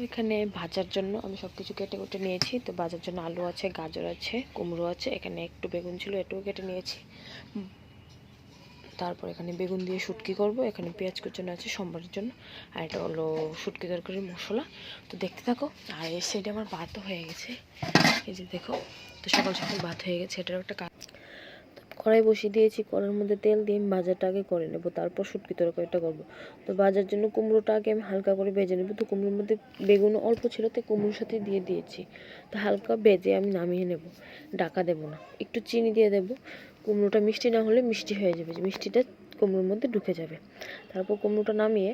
এখানে ভাজার জন্য আমি সব কিছু কেটে কুটে নিয়েছি। তো ভাজার জন্য আলু আছে, গাজর আছে, কুমড়ো আছে, এখানে একটু বেগুন ছিল, এটাও কেটে নিয়েছি। তারপর এখানে বেগুন দিয়ে শুটকি করব, এখানে পেঁয়াজ কুচানো আছে সম্বারের জন্য, আর এটা হলো শুটকি তরকারির মশলা। তো দেখতে থাকো। আর এই সাইডে আমার ভাতও হয়ে গেছে, এই যে দেখো। তো সকাল সকাল ভাত হয়ে গেছে, এটার একটা কড়াই বসিয়ে দিয়েছি। কড়াইয়ের মধ্যে তেল দিয়ে আমি ভাজাটা আগে করে নেব, তারপর শুটকি তরকারিটা করবো। তো ভাজার জন্য কুমড়োটা আগে আমি হালকা করে ভেজে নেব। তো কুমড়োর মধ্যে বেগুন অল্প ছিল, তো কুমড়োর সাথে দিয়ে দিয়েছি। তো হালকা ভেজে আমি নামিয়ে নেব, ঢাকা দেবো না, একটু চিনি দিয়ে দেবো। কুমড়োটা মিষ্টি না হলে মিষ্টি হয়ে যাবে, মিষ্টিটা কুমড়োর মধ্যে ঢুকে যাবে। তারপর কুমড়োটা নামিয়ে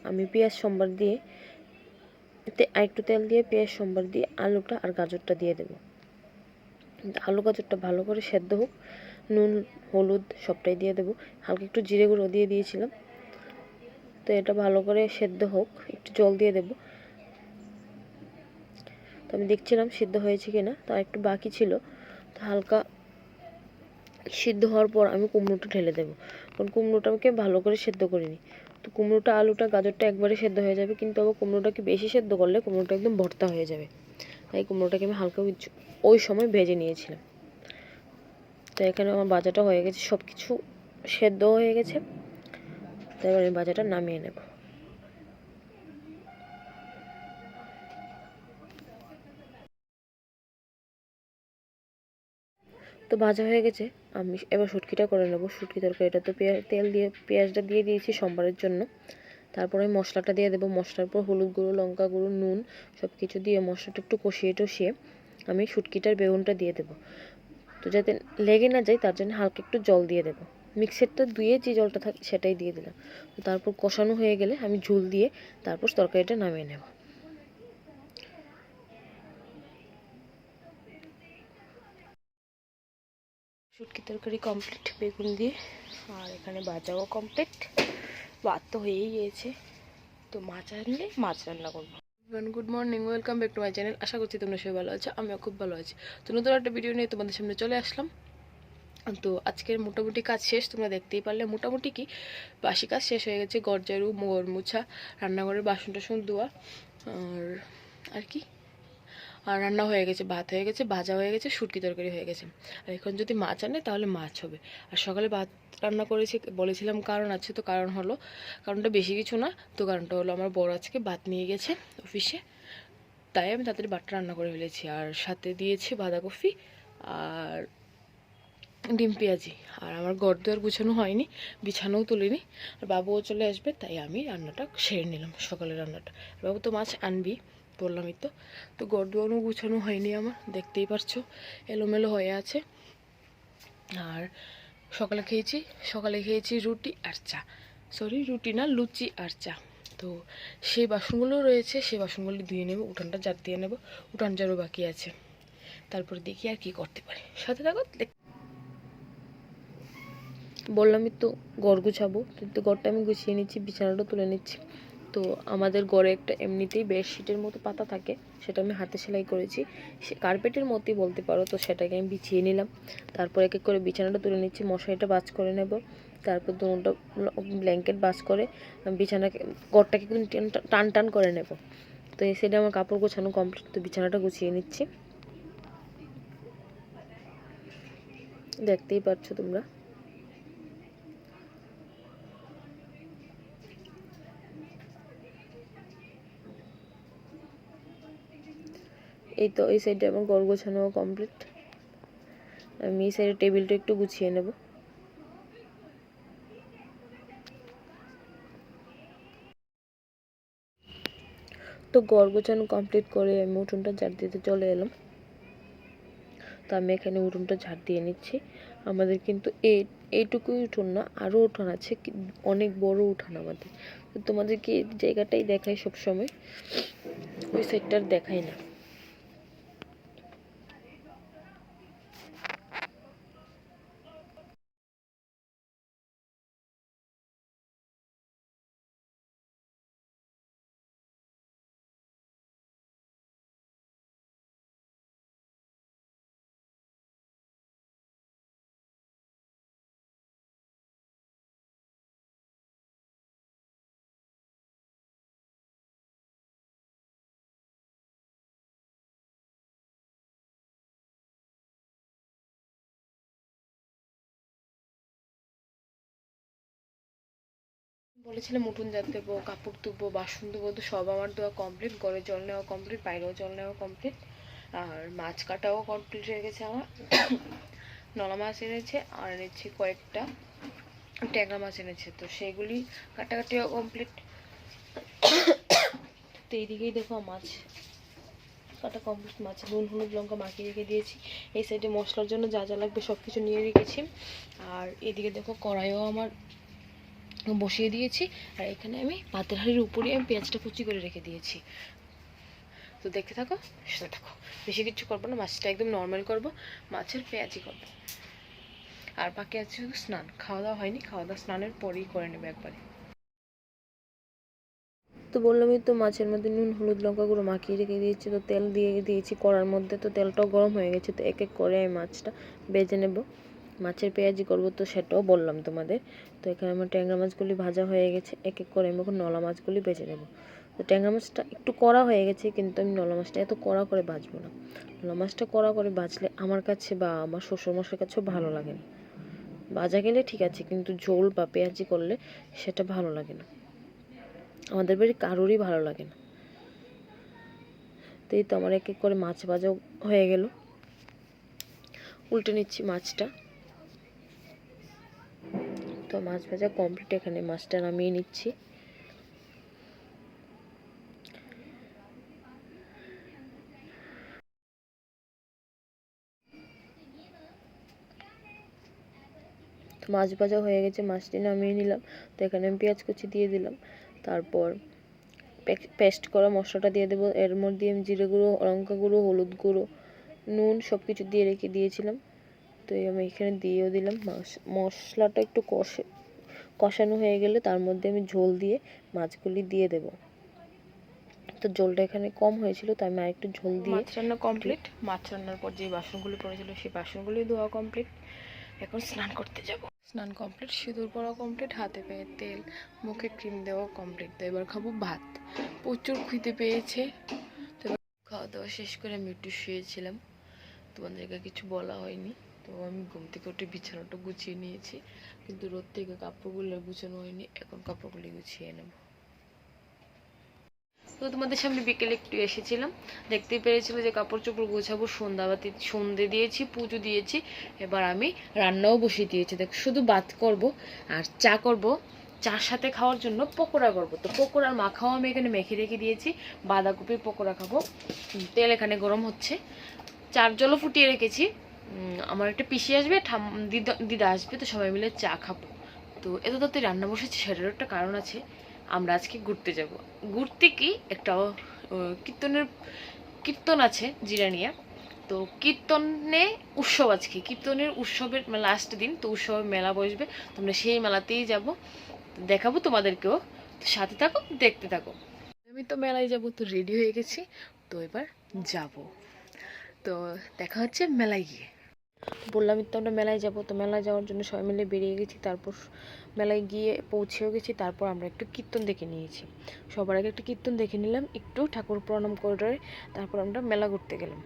আমি পেঁয়াজ সম্বার দিয়ে একটু তেল দিয়ে পেঁয়াজ সম্বার দিয়ে আলুটা আর গাজরটা দিয়ে দেবো। আলু গাজরটা ভালো করে সেদ্ধ হোক, নুন হলুদ সবটাই দিয়ে দেবো, হালকা একটু জিরে গুঁড়ো দিয়ে দিয়েছিলাম। তো এটা ভালো করে সেদ্ধ হোক, একটু জল দিয়ে দেবো। তো আমি দেখছিলাম সিদ্ধ হয়েছে কিনা, তা একটু বাকি ছিল। তো হালকা সিদ্ধ হওয়ার পর আমি কুমড়োটা ঢেলে দেবো, কারণ কুমড়োটাকে ভালো করে সেদ্ধ করিনি। তো কুমড়োটা আলুটা গাজরটা একবারে সেদ্ধ হয়ে যাবে, কিন্তু আবার কুমড়োটাকে বেশি সেদ্ধ করলে কুমড়োটা একদম ভর্তা হয়ে যাবে। তাই কুমড়োটাকে আমি হালকা ওই সময় ভেজে নিয়েছিলাম। তো এখানে আমার ভাজাটা হয়ে গেছে, সব কিছু সেদ্ধ হয়ে গেছে। তো এবার আমি ভাজাটা নামিয়ে নেব। তো ভাজা হয়ে গেছে, আমি এবার শুটকিটা করে নেব। শুটকি তরকারিটা তো তেল দিয়ে পেঁয়াজটা দিয়ে দিয়েছি সম্বারের জন্য। তারপরে আমি মশলাটা দিয়ে দেবো। মশলার পর হলুদ গুঁড়ো, লঙ্কা গুঁড়ো, নুন সব কিছু দিয়ে মশলাটা একটু কষিয়ে টষিয়ে আমি শুটকিটার বেগুনটা দিয়ে দেবো। তো যাতে লেগে না যায় তার জন্য হালকা একটু জল দিয়ে দেবো। মিক্সারটা ধুয়ে যে জলটা থাকে সেটাই দিয়ে দিলাম। তো তারপর কষানো হয়ে গেলে আমি ঝোল দিয়ে তারপর তরকারিটা নামিয়ে নেব। শুটকি তরকারি কমপ্লিট বেগুন দিয়ে, আর এখানে ভাজাও কমপ্লিট, ভাত তো হয়েই গিয়েছে। তো মাছ আনলে মাছ রান্না করবো। Good morning, welcome back to my channel. আশা করছি তোমরা সবাই ভালো আছো, আমিও খুব ভালো আছি। তো নতুন একটা ভিডিও নিয়ে তোমাদের সামনে চলে আসলাম। তো আজকের মোটামুটি কাজ শেষ, তোমরা দেখতেই পারলে। মোটামুটি কি বাসি কাজ শেষ হয়ে গেছে, ঘর ঝাড়ু, ঘর মোছা, রান্নাঘরের বাসন টাসন ধোয়া, আর কি, আর রান্না হয়ে গেছে, ভাত হয়ে গেছে, ভাজা হয়ে গেছে, শুটকি তরকারি হয়ে গেছে। আর এখন যদি মাছ আনে তাহলে মাছ হবে। আর সকালে ভাত রান্না করেছি বলেছিলাম, কারণ আছে। তো কারণটা বেশি কিছু না। তো কারণটা হলো আমার বড় আজকে ভাত নিয়ে গেছে অফিসে, তাই আমি তাড়াতাড়ি ভাতটা রান্না করে ফেলেছি। আর সাথে দিয়েছি বাঁধাকপি আর ডিম পেঁয়াজি। আর আমার ঘর দুয়ার গুছানো হয়নি, বিছানাও তুলিনি, আর বাবুও চলে আসবে, তাই আমি রান্নাটা সেরে নিলাম, সকালের রান্নাটা। বাবু তো মাছ আনবি বললামই তো। তো ঘর দুয়ারও গুছানো হয়নি আমার, দেখতেই পারছো এলোমেলো হয়ে আছে। আর সকালে খেয়েছি রুটি আর চা, সরি রুটি না, লুচি আর চা। তো সেই বাসনগুলো রয়েছে, সেই বাসনগুলো ধুয়ে নেব, উঠানটা ঝাড় দিয়ে নেব, উঠান ঝাড়ু বাকি আছে। তারপরে দেখি আর কি করতে পারি, সাথে থাকো। বললামই তো ঘর গুছাবো, কিন্তু ঘরটা আমি গুছিয়ে নিচ্ছি, বিছানাটা তুলে নিচ্ছি। তো আমাদের ঘরে একটা এমনিতেই বেডশিটের মতো পাতা থাকে, সেটা আমি হাতে সেলাই করেছি, সে কার্পেটের মতোই বলতে পারো। তো সেটাকে আমি বিছিয়ে নিলাম। তারপর এক এক করে বিছানাটা তুলে নিচ্ছি, মশারিটা ভাঁজ করে নেব। তারপর দুটো ব্ল্যাঙ্কেট ভাঁজ করে বিছানাকে, ঘরটাকে কিন্তু টান টান করে নেব। তো এই সাইডে আমার কাপড় গোছানো কমপ্লিট, তো বিছানাটা গুছিয়ে নিচ্ছি, দেখতেই পাচ্ছ তোমরা। এই তো এই সাইডে আমার ঘর গোছানো কমপ্লিট। আমি এই সাইডে টেবিলটা একটু গুছিয়ে নেব। তো ঘর গোছানো কমপ্লিট করে আমি উঠোনটা ঝাড় দিতে চলে এলাম। তো আমি এখানে উঠোনটা ঝাড় দিয়ে নিচ্ছি। আমাদের কিন্তু এইটুকুই উঠোন না, আরও উঠোন আছে, অনেক বড় উঠান আমাদের। তো তোমাদেরকে এই জায়গাটাই দেখাই সবসময়, ওই সাইডটার দেখাই না। বলেছিলাম উঠোন ঝাড় দেবো, কাপড় ধুবো, বাসন ধুবো, তো সব আমার ধোয়া কমপ্লিট। ঘরে জল নেওয়া কমপ্লিট, বাইরেও জল নেওয়া কমপ্লিট, আর মাছ কাটাও কমপ্লিট হয়ে গেছে আমার। নলা মাছ এনেছে আর এনেছি কয়েকটা ট্যাংরা মাছ এনেছে, তো সেগুলি কাটাকাটিও কমপ্লিট। তো এইদিকেই দেখো মাছ কাটা কমপ্লিট, মাছ নুন হলুদ লঙ্কা মাখিয়ে রেখে দিয়েছি। এই সাইডে মশলার জন্য যা যা লাগবে সব কিছু নিয়ে রেখেছি। আর এদিকে দেখো কড়াইও আমার বসিয়ে দিয়েছি, আর এখানে আমি পাতের হাঁড়ির উপরে আমি পেঁয়াজটা কুচি করে রেখে দিয়েছি। তো দেখতে থাকো, সাথে থাকো। বেশি কিছু করবো না, মাছটা একদম নর্মাল করবো, মাছের পেঁয়াজি করবো। আর বাকি আছে শুধু স্নান, খাওয়া দাওয়া হয়নি, খাওয়া দাওয়া স্নানের পরেই করে নেবে একবারে। তো বললামই তো, মাছের মধ্যে নুন হলুদ লঙ্কা গুঁড়ো মাখিয়ে রেখে দিয়েছি, তো তেল দিয়ে দিয়েছি কড়ার মধ্যে। তো তেলটাও গরম হয়ে গেছে, তো এক এক করে আমি মাছটা ভেজে নেব। মাছের পেঁয়াজি করবো, তো সেটাও বললাম তোমাদের। তো এখানে আমার ট্যাংরা মাছগুলি ভাজা হয়ে গেছে, এক এক করে আমি এখন নলা মাছগুলি ভেজে নেব। তো ট্যাংরা মাছটা একটু কড়া হয়ে গেছে, কিন্তু আমি নলা মাছটা এত কড়া করে ভাজবো না। নলা মাছটা কড়া করে ভাজলে আমার কাছে বা আমার শ্বশুরমশাইয়ের কাছেও ভালো লাগে না। ভাজা গেলে ঠিক আছে, কিন্তু ঝোল বা পেঁয়াজি করলে সেটা ভালো লাগে না, আমাদের বাড়ি কারোরই ভালো লাগে না। তো এই তো আমার এক এক করে মাছ ভাজা হয়ে গেল, উল্টে নিচ্ছি মাছটা। তো মাছ ভাজা কমপ্লিট, এখানে মাছটা নামিয়ে নিচ্ছি। মাছ ভাজা হয়ে গেছে, মাছটি নামিয়ে নিলাম। তো এখানে আমি পেঁয়াজ কুচি দিয়ে দিলাম, তারপর পেস্ট করা মশলাটা দিয়ে দেবো। এর মধ্যে আমি জিরে গুঁড়ো, লঙ্কা গুঁড়ো, হলুদ গুঁড়ো, নুন সব কিছু দিয়ে রেখে দিয়েছিলাম। তো আমি এখানে দিয়েও দিলাম। মশলাটা একটু কষানো হয়ে গেলে তার মধ্যে আমি ঝোল দিয়ে মাছগুলি দিয়ে দেব। তো ঝোলটা এখানে কম হয়েছিল, তাই আমি আরেকটু ঝোল দিয়ে। মাছ রান্না কমপ্লিট। মাছ রান্নার পর যে বাসনগুলি পড়েছিল সেই বাসনগুলি ধোয়া কমপ্লিট। এখন স্নান করতে যাব। স্নান কমপ্লিট, সিঁদুর পরা কমপ্লিট, হাতে পায়ে তেল, মুখে ক্রিম দেওয়া কমপ্লিট। তো এবার খাবো ভাত। প্রচুর খিদে পেয়েছে। তো এবার খাওয়া দাওয়া শেষ করে আমি একটু শুয়েছিলাম, তোমাদেরকে কিছু বলা হয়নি। তো আমি ঘুম থেকে উঠে বিছানাটা গুছিয়ে নিয়েছি, কিন্তু রোদ থেকে কাপড়গুলো গুছানো হয়নি, এখন কাপড়গুলি গুছিয়ে নেব। তো তোমাদের সামনে বিকেলে একটু এসেছিলাম, দেখতেই পেরেছিল যে কাপড় চোপড় গোছাবো, সন্ধে দিয়েছি, পুজো দিয়েছি, এবার আমি রান্নাও বসিয়ে দিয়েছি। দেখ শুধু ভাত করব আর চা করব, চার সাথে খাওয়ার জন্য পকোড়া করব। তো পকোড়ার মাখাও আমি এখানে মেখে রেখে দিয়েছি, বাঁধাকপির পকোড়া খাবো। তেল এখানে গরম হচ্ছে, চার জলও ফুটিয়ে রেখেছি। আমার একটা পিসি আসবে, দিদা আসবে, তো সবাই মিলে চা খাবো। তো এত তাড়াতাড়ি রান্না বসেছি, সেটারও একটা কারণ আছে। আমরা আজকে ঘুরতে যাব। ঘুরতে কি একটা কীর্তন আছে জিরানিয়া। তো কীর্তনে উৎসব, আজকে কীর্তনের উৎসবের লাস্ট দিন, তো উৎসবের মেলা বসবে, তোমরা সেই মেলাতেই যাব, দেখাবো তোমাদেরকেও। তো সাথে থাকো, দেখতে থাকো। আমি তো মেলায় যাব, তো রেডি হয়ে গেছি, তো এবার যাব। তো দেখা হচ্ছে মেলায় গিয়ে। বললাম তো আমরা মেলায় যাব, তো মেলায় যাওয়ার জন্য সবাই মিলে বেরিয়ে গেছি। তারপর মেলায় গিয়ে পৌঁছেও গেছি, তারপর আমরা একটু কীর্তন দেখে নিয়েছি। সবার আগে একটু কীর্তন দেখে নিলাম, একটু ঠাকুর প্রণাম করে, তারপর আমরা মেলা ঘুরতে গেলাম।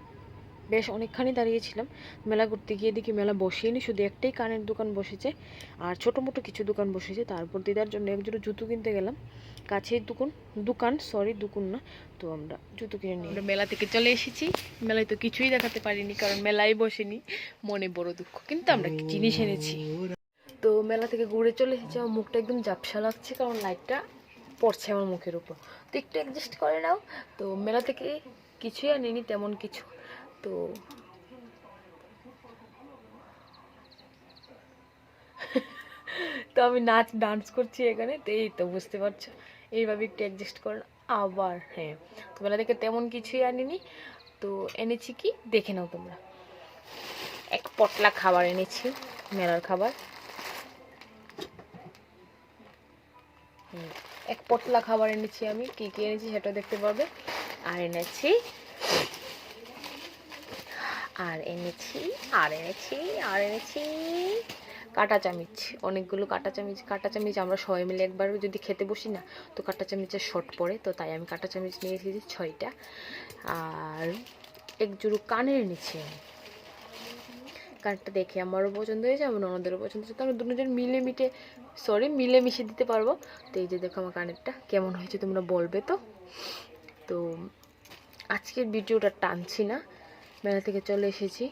বেশ অনেকখানি দাঁড়িয়েছিলাম। মেলা ঘুরতে গিয়ে দেখি মেলা বসেনি, শুধু একটাই কানের দোকান বসেছে আর ছোটো মোটো কিছু দোকান বসেছে। তারপর দিদার জন্য একজোড়া জুতো কিনতে গেলাম, কাছেই দোকান না। তো আমরা জুতো কিনে নিই। আমরা মেলা থেকে চলে এসেছি, মেলায় তো কিছুই দেখাতে পারিনি, কারণ মেলায় বসেনি, মনে বড় দুঃখ। কিন্তু আমরা কি জিনিস এনেছি। তো মেলা থেকে ঘুরে চলে এসেছি, আমার মুখটা একদম ঝাপসা লাগছে, কারণ লাইটটা পড়ছে আমার মুখের উপর, তো একটু অ্যাডজাস্ট করে নাও। তো মেলা থেকে কিছুই আনিনি তেমন কিছু। তো তো আমি ডান্স করছি এখানে, তো এই তো বুঝতে পারছো, এইভাবে একটু অ্যাডজাস্ট করে। আবার হ্যাঁ, তো মেলা থেকে তেমন কিছুই আনিনি। তো এনেছি কি দেখে নাও তোমরা, এক পটলা খাবার এনেছি, মেলার খাবার। এক পটলা খাবার এনেছি আমি, কি কি এনেছি সেটা দেখতে পাবে। আর এনেছি আর এনেছি আর এনেছি আর এনেছি কাঁটা চামিচ, অনেকগুলো কাঁটা চামিচ আমরা সবাই মিলে একবার যদি খেতে বসি না, তো কাঁটা চামিচের শর্ট পড়ে, তো তাই আমি কাঁটা চামিচ নিয়ে এসেছি 6টা। আর এক জোড়ো কানের নিচে কানেরটা দেখে আমারও পছন্দ হয়েছে, আমার ননদেরও পছন্দ হয়েছে, তো আমরা দুজন মিলেমিশে দিতে পারবো। তো এই যে দেখো আমার কানেরটা কেমন হয়েছে তোমরা বলবে তো। তো আজকের ভিডিওটা টানছি না, মেলা থেকে চলে এসেছি,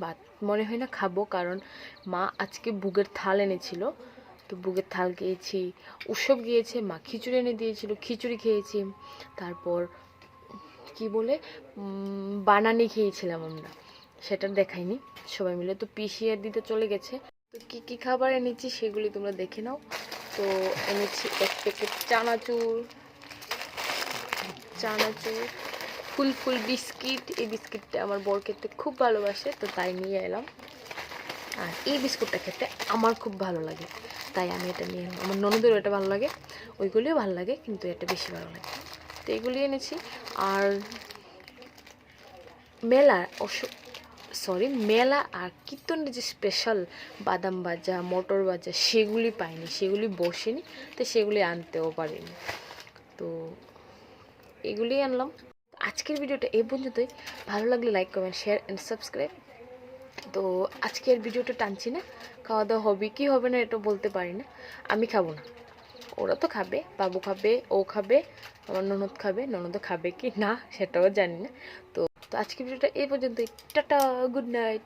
ভাত মনে হয় না খাবো, কারণ মা আজকে বুগের থাল এনেছিল, তো বুগের থাল খেয়েছি, উৎসব গিয়েছে, মা খিচুড়ি এনে দিয়েছিল, খিচুড়ি খেয়েছি, তারপর কি বলে বানানি খেয়েছিলাম আমরা, সেটা দেখাইনি সবাই মিলে। তো পিসি আর দিতে চলে গেছে, তো কি কি খাবার এনেছি সেগুলি তোমরা দেখে নাও। তো এনেছি এক প্যাকেট চানাচুর, ফুল বিস্কিট। এই বিস্কিটটা আমার বর খেতে খুব ভালোবাসে, তো তাই নিয়ে এলাম। আর এই বিস্কুটটা খেতে আমার খুব ভালো লাগে, তাই আমি এটা নিয়ে এলাম। আমার ননদেরও এটা ভালো লাগে, ওইগুলিও ভালো লাগে, কিন্তু এটা বেশি ভালো লাগে, তো এগুলি এনেছি। আর মেলা আর কীর্তনের যে স্পেশাল বাদাম ভাজা, মটর ভাজা, সেগুলি পাইনি, সেগুলি বসেনি, তো সেগুলি আনতেও পারিনি, তো এগুলি আনলাম। আজকের ভিডিওটা এই পর্যন্তই। ভালো লাগলে like, comment, share and subscribe. তো আজকের ভিডিওটা টানছি না, খাওয়া দাওয়া হবে কি হবে না এটা বলতে পারি না, আমি খাবো না, ওরা তো খাবে, বাবু খাবে, ও খাবে, আমার ননদ খাবে, ননদও খাবে কি না সেটাও জানি না। তো আজকের ভিডিওটা এই পর্যন্তই। Tata, good night.